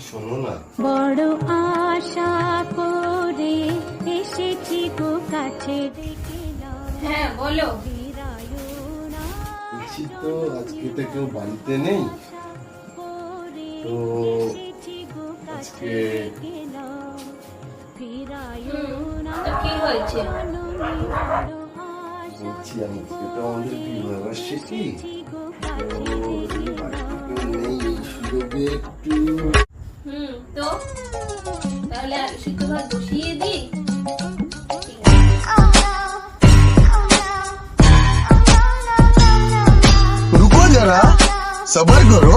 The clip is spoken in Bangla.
শোনো না, বড় আশা করে এসেছি গো কাছে ডেকে নাও। হ্যাঁ বলো। বলছি তো আজকে তো কেউ বাড়িতে নেই, তো আজকে তো কি হয়েছে? বলছি আজকে তো আমাদের বিবাহবার্ষিকী, তো বাড়িতে কেউ নেই, এই সুযোগে একটু তো তাহলে শুক্রবার বসিয়ে দিই। रुको जरा सबर करो।